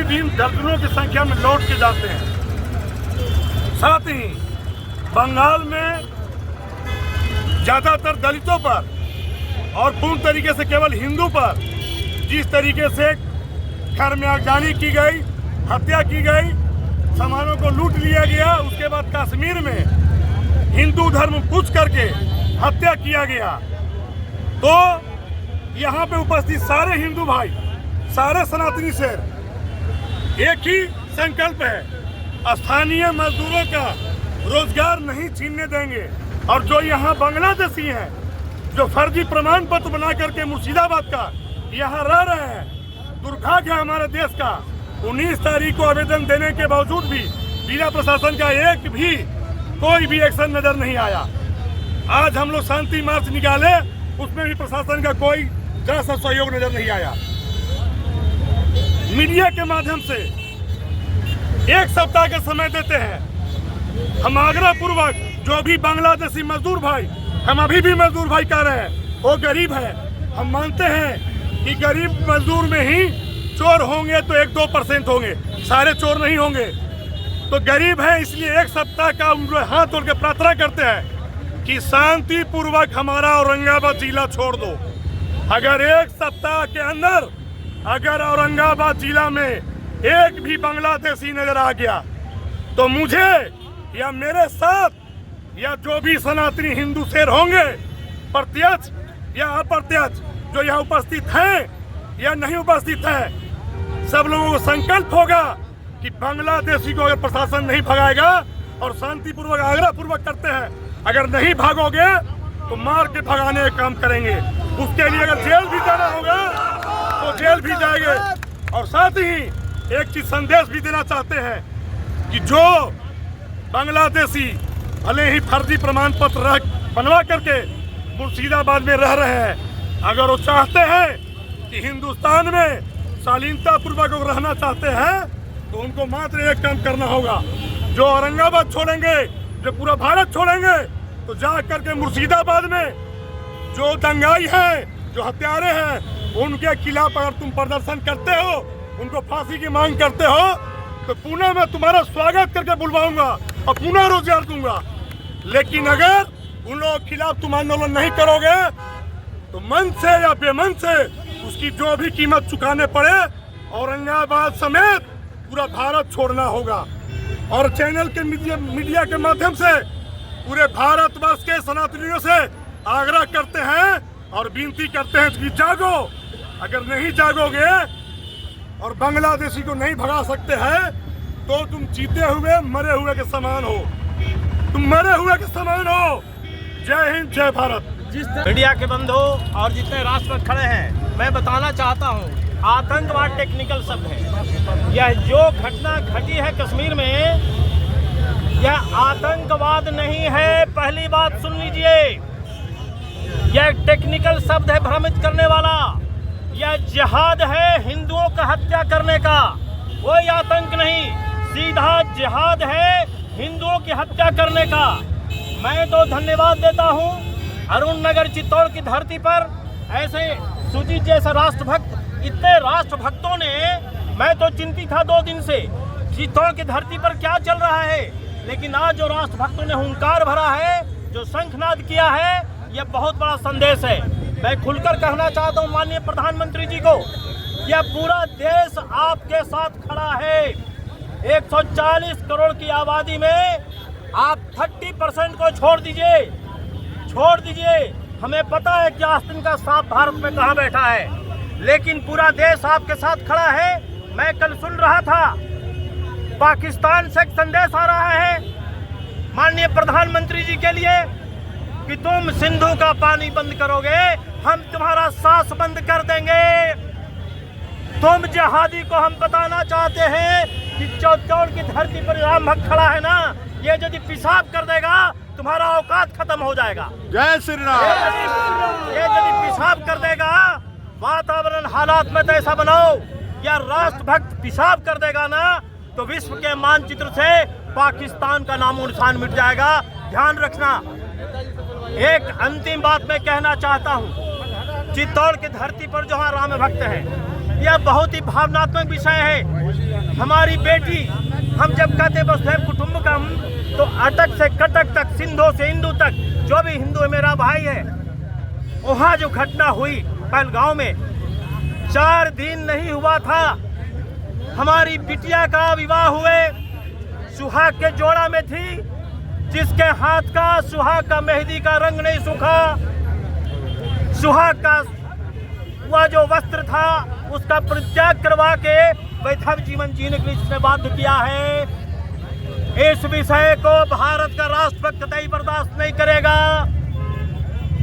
प्रतिदिन दर्जनों की संख्या में लौट के जाते हैं। साथ ही बंगाल में ज्यादातर दलितों पर और पूर्ण तरीके से केवल हिंदू पर जिस तरीके से घर में आगजनी की गई, हत्या की गई, सामानों को लूट लिया गया, उसके बाद कश्मीर में हिंदू धर्म पूछ करके हत्या किया गया, तो यहाँ पे उपस्थित सारे हिंदू भाई, सारे सनातनी शेर एक ही संकल्प है, स्थानीय मजदूरों का रोजगार नहीं छीनने देंगे। और जो यहाँ बांग्लादेशी हैं, जो फर्जी प्रमाण पत्र बना करके मुर्शिदाबाद का यहाँ रह रहे हैं, दुर्भाग्य है हमारे देश का। 19 तारीख को आवेदन देने के बावजूद भी जिला प्रशासन का एक भी कोई भी एक्शन नजर नहीं आया। आज हम लोग शांति मार्च निकाले, उसमें भी प्रशासन का कोई जरा सा सहयोग नजर नहीं आया। मीडिया के माध्यम से 1 सप्ताह का समय देते हैं। हम आग्रह पूर्वक जो भी बांग्लादेशी मजदूर भाई, हम अभी भी मजदूर भाई कह रहे हैं, वो गरीब है। हम मानते हैं कि गरीब मजदूर में ही चोर होंगे तो 1-2% होंगे, सारे चोर नहीं होंगे। तो गरीब है, इसलिए 1 सप्ताह का हाथ जोड़ के प्रार्थना करते हैं कि शांति पूर्वक हमारा औरंगाबाद जिला छोड़ दो। अगर 1 सप्ताह के अंदर अगर औरंगाबाद जिला में एक भी बांग्लादेशी नजर आ गया तो मुझे या मेरे साथ या जो भी सनातनी हिंदू शेर होंगे, प्रत्यक्ष या अप्रत्यक्ष, जो यहाँ उपस्थित हैं या नहीं उपस्थित हैं, सब लोगों को संकल्प होगा कि बांग्लादेशी को अगर प्रशासन नहीं भगाएगा, और शांतिपूर्वक आग्रह पूर्वक करते हैं, अगर नहीं भागोगे तो मार के भगाने का काम करेंगे। उसके लिए अगर जेल भी जाना होगा तो जेल भी जाएंगे। और साथ ही एक चीज संदेश भी देना चाहते हैं कि जो बांग्लादेशी भले ही फर्जी प्रमाण पत्र बनवा करके मुर्शिदाबाद में रह रहे हैं, अगर वो चाहते हैं कि हिंदुस्तान में शालीनता पूर्वक रहना चाहते हैं, तो उनको मात्र एक काम करना होगा। जो औरंगाबाद छोड़ेंगे, जो पूरा भारत छोड़ेंगे, तो जा करके मुर्शिदाबाद में जो दंगाई हैं, जो हत्यारे हैं, उनके खिलाफ अगर तुम प्रदर्शन करते हो, उनको फांसी की मांग करते हो, तो पुनः मैं तुम्हारा स्वागत करके बुलवाऊंगा और पुनः रोजगार दूंगा। लेकिन अगर उन लोगों के खिलाफ तुम आंदोलन नहीं करोगे तो मन से या बेमन से उसकी जो भी कीमत चुकाने पड़े, औरंगाबाद समेत पूरा भारत छोड़ना होगा। और चैनल के मीडिया के माध्यम से पूरे भारतवर्ष के सनातनियों से आग्रह करते हैं और विनती करते हैं कि जागो। अगर नहीं जागोगे और बांग्लादेशी को नहीं भगा सकते हैं तो तुम जीते हुए मरे हुए के समान हो, तुम मरे हुए के समान हो। जय हिंद, जय भारत। मीडिया के बंधु और जितने राष्ट्रपति खड़े हैं, मैं बताना चाहता हूं, आतंकवाद टेक्निकल शब्द है। यह जो घटना घटी है कश्मीर में, यह आतंकवाद नहीं है। पहली बात सुन लीजिए, यह टेक्निकल शब्द है भ्रमित करने वाला। यह जिहाद है, हिंदुओं का हत्या करने का, कोई आतंक नहीं। सीधा जिहाद है, हिंदुओं की हत्या करने का। मैं तो धन्यवाद देता हूं अरुण नगर चित्तौड़ की धरती पर ऐसे सुजीत जैसे राष्ट्रभक्त, इतने राष्ट्रभक्तों ने, मैं तो चिंतित था 2 दिन से चित्तौड़ की धरती पर क्या चल रहा है, लेकिन आज जो राष्ट्रभक्तों ने हुंकार भरा है, जो शंखनाद किया है, यह बहुत बड़ा संदेश है। मैं खुलकर कहना चाहता हूं माननीय प्रधानमंत्री जी को, यह पूरा देश आपके साथ खड़ा है। 140 करोड़ की आबादी में आप 30% को छोड़ दीजिए। हमें पता है कि आस्तीन का सांप भारत में कहां बैठा है, लेकिन पूरा देश आपके साथ खड़ा है। मैं कल सुन रहा था पाकिस्तान से एक संदेश आ रहा है माननीय प्रधानमंत्री जी के लिए कि तुम सिंधु का पानी बंद करोगे, हम तुम्हारा सांस बंद कर देंगे। तुम जिहादी को हम बताना चाहते हैं कि चित्तौड़ की धरती पर राम भक्त खड़ा है ना, ये यदि पेशाब कर देगा तुम्हारा औकात खत्म हो जाएगा। जय श्री राम। ये यदि पेशाब कर देगा, वातावरण हालात में तो ऐसा बनाओ, या राष्ट्रभक्त पेशाब कर देगा ना, तो विश्व के मानचित्र से पाकिस्तान का नामो निशान मिट जाएगा। ध्यान रखना। एक अंतिम बात मैं कहना चाहता हूँ, चित्तौड़ की धरती पर जहाँ राम भक्त हैं, यह बहुत ही भावनात्मक विषय है। हमारी बेटी, हम जब कहते वसुधैव कुटुंबकम तो अटक से कटक तक, सिंधु से इंदु तक, जो भी हिंदू है मेरा भाई है। वहाँ जो घटना हुई पहलगांव में, 4 दिन नहीं हुआ था हमारी बिटिया का विवाह हुए, सुहाग के जोड़ा में थी, जिसके हाथ का सुहाग का मेहंदी का रंग नहीं सूखा, सुहाग का वह जो वस्त्र था उसका परित्याग करवा के वैधव जीवन जीने के लिए जिसने बाध्य किया है, इस विषय को भारत का राष्ट्रपति कतई बर्दाश्त नहीं करेगा।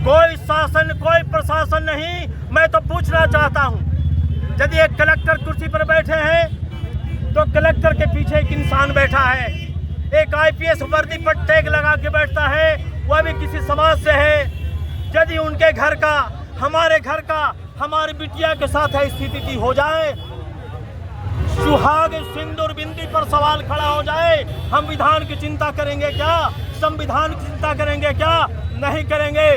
कोई शासन, कोई प्रशासन नहीं। मैं तो पूछना चाहता हूं, यदि एक कलेक्टर कुर्सी पर बैठे हैं तो कलेक्टर के पीछे एक इंसान बैठा है, एक आईपीएस वर्दी पर टैग लगा के बैठता है, वह भी किसी समाज से है। यदि उनके घर का, हमारे घर का, हमारी बिटिया के साथ है स्थिति हो जाए, सुहाग सिंदूर बिंदी पर सवाल खड़ा हो जाए, हम विधान की चिंता करेंगे क्या? संविधान की चिंता करेंगे क्या? नहीं करेंगे,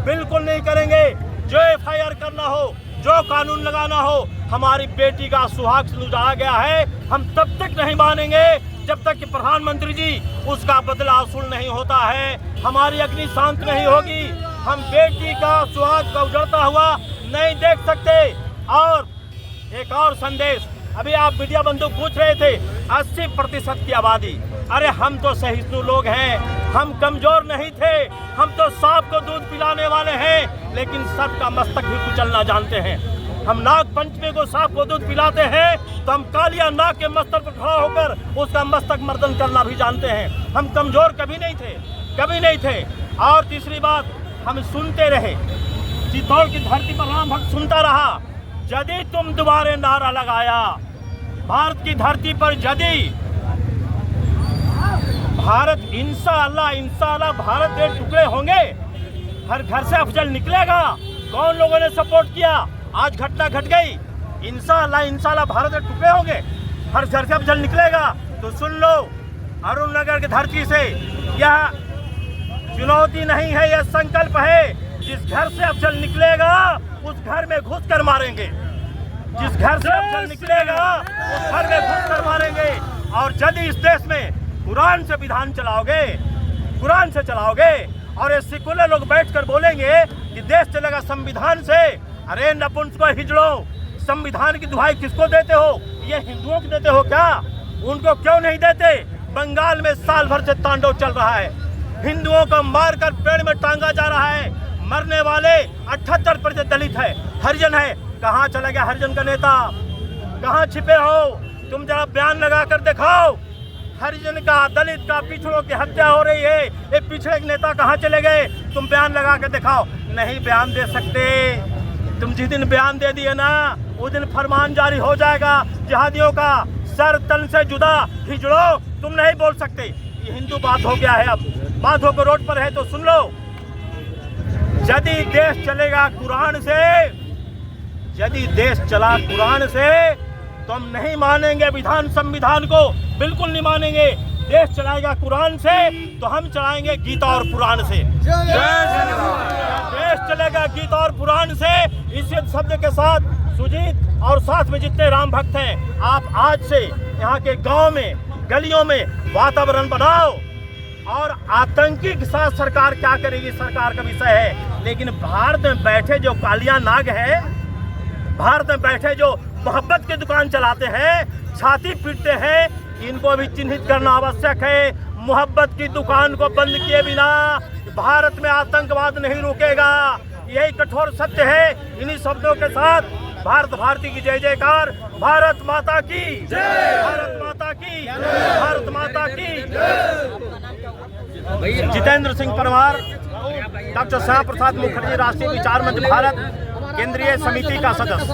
बिल्कुल नहीं करेंगे। जो एफआईआर करना हो, जो कानून लगाना हो, हमारी बेटी का सुहाग सिंदूर डाला गया है, हम तब तक नहीं मानेंगे जब तक कि प्रधानमंत्री जी उसका बदला वसूल नहीं होता है, हमारी अग्नि शांत नहीं होगी। हम बेटी का सुहाग का उजड़ता हुआ नहीं देख सकते। और एक और संदेश, अभी आप मीडिया बंधु पूछ रहे थे 80% की आबादी, अरे हम तो सहिष्णु लोग हैं, हम कमजोर नहीं थे, हम तो सांप को दूध पिलाने वाले हैं, लेकिन सबका मस्तक भी कुचलना जानते हैं। हम नाग पंचमी को सांप को दूध पिलाते हैं तो हम कालिया नाग के मस्तक पर खड़ा होकर उसका मस्तक मर्दन करना भी जानते हैं। हम कमजोर कभी नहीं थे, कभी नहीं थे। और तीसरी बात, हम सुनते रहे, चित्तौड़ की धरती पर राम भक्त सुनता रहा, यदि तुम दोबारे नारा लगाया भारत की धरती पर, यदि भारत इंशाअल्लाह भारत के टुकड़े होंगे, हर घर से अफजल निकलेगा। कौन लोगों ने सपोर्ट किया? आज घटना घट गई, इंशाअल्लाह भारत के टुकड़े होंगे, हर घर से अफजल निकलेगा। तो सुन लो, अरुण नगर की धरती से यह चुनौती नहीं है, यह संकल्प है। जिस घर से अफजल निकलेगा उस घर में घुस कर मारेंगे, जिस घर से अफजल निकलेगा उस घर में घुस कर मारेंगे। और यदि इस देश में कुरान से विधान चलाओगे, कुरान से चलाओगे, और ये सेकुलर लोग बैठकर बोलेंगे कि देश चलेगा संविधान से, अरे नपुंसक हिजड़ो, संविधान की दुहाई किसको देते हो? ये हिंदुओं को देते हो क्या? उनको क्यों नहीं देते? बंगाल में साल भर से तांडव चल रहा है, हिंदुओं को मारकर पेड़ में टांगा जा रहा है, मरने वाले 78% दलित है, हरिजन है। कहाँ चला गया हरिजन का नेता? कहाँ छिपे हो? तुम जरा बयान लगा कर दिखाओ। हरिजन का, दलित का, पिछड़ों की हत्या हो रही है, ये पिछड़े के नेता कहाँ चले गए? तुम बयान लगा कर दिखाओ। नहीं बयान दे सकते। तुम जिस दिन बयान दे दिए ना, उस दिन फरमान जारी हो जाएगा जिहादियों का, सर तन से जुदा, हिजड़ो, तुम नहीं बोल सकते। ये हिंदू बात हो गया है। अब बात होकर रोड पर है तो सुन लो, यदि देश चलेगा कुरान से, यदि देश चला कुरान से, तो हम नहीं मानेंगे विधान संविधान को, बिल्कुल नहीं मानेंगे। देश चलाएगा कुरान से तो हम चलाएंगे गीता और पुराण से। देश चलेगा गीता और पुराण से। इस शब्द के साथ सुजीत और साथ में जितने राम भक्त हैं, आप आज से यहाँ के गांव में, गलियों में वातावरण बनाओ। और आतंकी के साथ सरकार क्या करेगी, सरकार का विषय है, लेकिन भारत में बैठे जो कालिया नाग है, भारत में बैठे जो मोहब्बत की दुकान चलाते हैं, छाती पीटते हैं, इनको भी चिन्हित करना आवश्यक है। मोहब्बत की दुकान को बंद किए बिना भारत में आतंकवाद नहीं रुकेगा, यही कठोर सत्य है। इन्हीं शब्दों के साथ भारत भारती की जय जयकार। भारत माता की जय, भारत माता की, भारत माता की। जितेंद्र सिंह परमार, डॉक्टर श्यामा प्रसाद मुखर्जी राष्ट्रीय विचार मंच भारत केंद्रीय समिति का सदस्य।